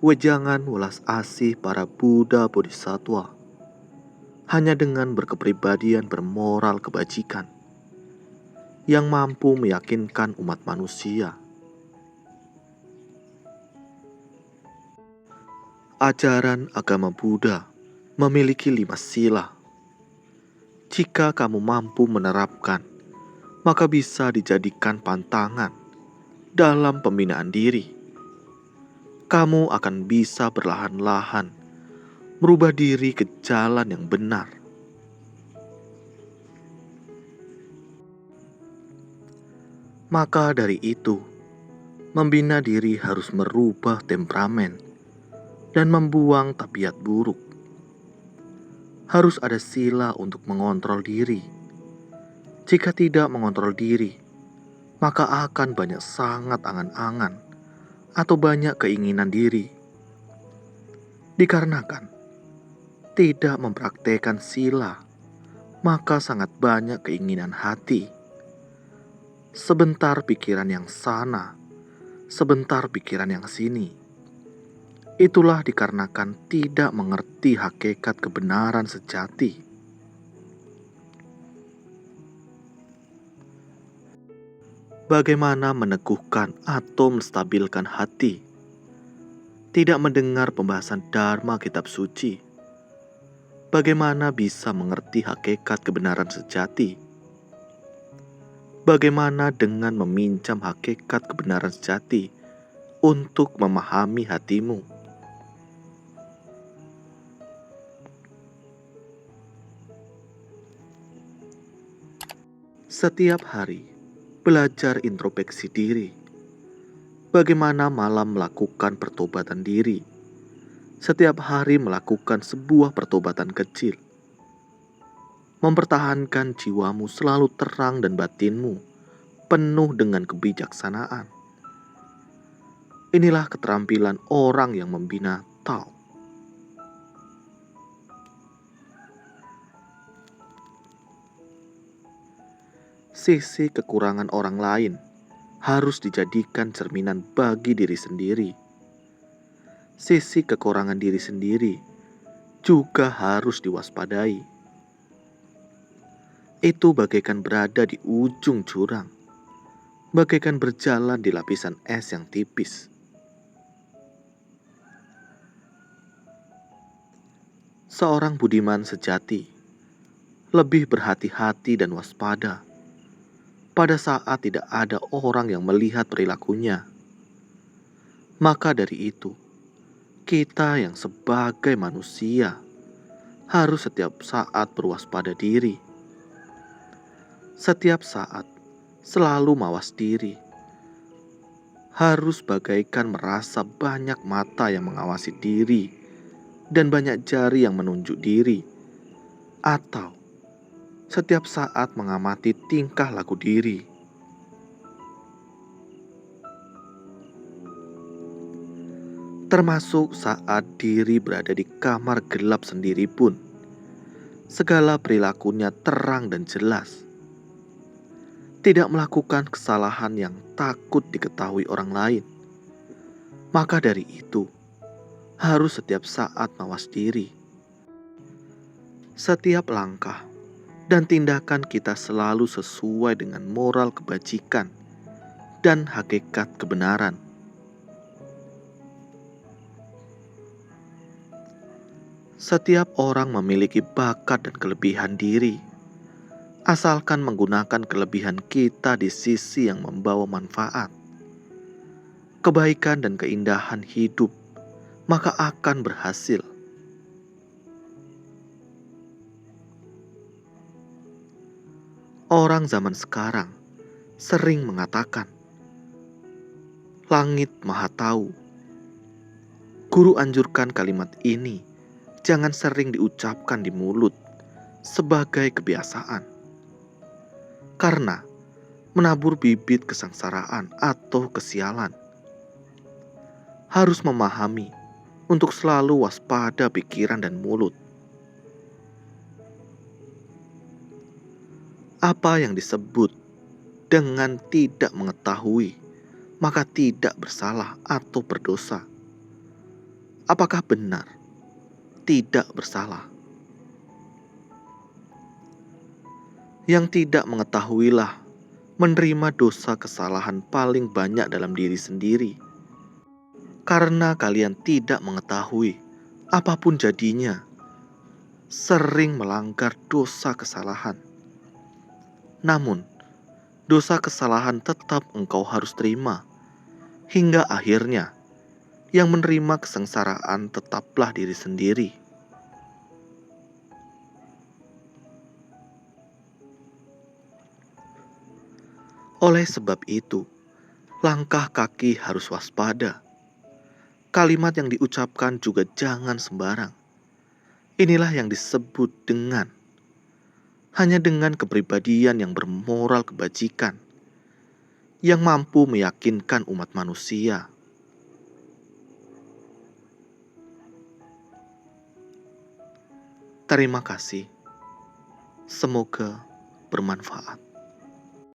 wejangan welas asih para Buddha Bodhisattva, hanya dengan berkepribadian bermoral kebajikan yang mampu meyakinkan umat manusia. Ajaran agama Buddha memiliki 5 sila. Jika kamu mampu menerapkan, maka bisa dijadikan pantangan dalam pembinaan diri. Kamu akan bisa perlahan-lahan merubah diri ke jalan yang benar. Maka dari itu, membina diri harus merubah temperamen dan membuang tabiat buruk. Harus ada sila untuk mengontrol diri. Jika tidak mengontrol diri, maka akan banyak sangat angan-angan atau banyak keinginan diri. Dikarenakan tidak mempraktekkan sila, maka sangat banyak keinginan hati. Sebentar pikiran yang sana, sebentar pikiran yang sini. Itulah dikarenakan tidak mengerti hakikat kebenaran sejati. Bagaimana meneguhkan atau menstabilkan hati? Tidak mendengar pembahasan Dharma kitab suci. Bagaimana bisa mengerti hakikat kebenaran sejati? Bagaimana dengan meminjam hakikat kebenaran sejati untuk memahami hatimu? Setiap hari belajar introspeksi diri. Bagaimana malam melakukan pertobatan diri. Setiap hari melakukan sebuah pertobatan kecil. Mempertahankan jiwamu selalu terang dan batinmu penuh dengan kebijaksanaan. Inilah keterampilan orang yang membina Tao. Sisi kekurangan orang lain harus dijadikan cerminan bagi diri sendiri. Sisi kekurangan diri sendiri juga harus diwaspadai. Itu bagaikan berada di ujung jurang, bagaikan berjalan di lapisan es yang tipis. Seorang budiman sejati lebih berhati-hati dan waspada pada saat tidak ada orang yang melihat perilakunya. Maka dari itu, kita yang sebagai manusia harus setiap saat berwaspada diri. Setiap saat selalu mawas diri. Harus bagaikan merasa banyak mata yang mengawasi diri dan banyak jari yang menunjuk diri. Atau setiap saat mengamati tingkah laku diri. Termasuk saat diri berada di kamar gelap sendiri pun, segala perilakunya terang dan jelas. Tidak melakukan kesalahan yang takut diketahui orang lain. Maka dari itu, harus setiap saat mawas diri. Setiap langkah dan tindakan kita selalu sesuai dengan moral kebajikan dan hakikat kebenaran. Setiap orang memiliki bakat dan kelebihan diri, asalkan menggunakan kelebihan kita di sisi yang membawa manfaat, kebaikan dan keindahan hidup, maka akan berhasil. Orang zaman sekarang sering mengatakan, "Langit Maha Tahu." Guru anjurkan kalimat ini jangan sering diucapkan di mulut sebagai kebiasaan, karena menabur bibit kesengsaraan atau kesialan. Harus memahami untuk selalu waspada pikiran dan mulut. Apa yang disebut dengan tidak mengetahui, maka tidak bersalah atau berdosa. apakah benar tidak bersalah? Yang tidak mengetahuilah menerima dosa kesalahan paling banyak dalam diri sendiri. Karena kalian tidak mengetahui apapun jadinya, sering melanggar dosa kesalahan. Namun, dosa kesalahan tetap engkau harus terima, hingga akhirnya yang menerima kesengsaraan tetaplah diri sendiri. Oleh sebab itu, langkah kaki harus waspada. Kalimat yang diucapkan juga jangan sembarang. Inilah yang disebut hanya dengan kepribadian yang bermoral kebajikan, yang mampu meyakinkan umat manusia. Terima kasih. Semoga bermanfaat.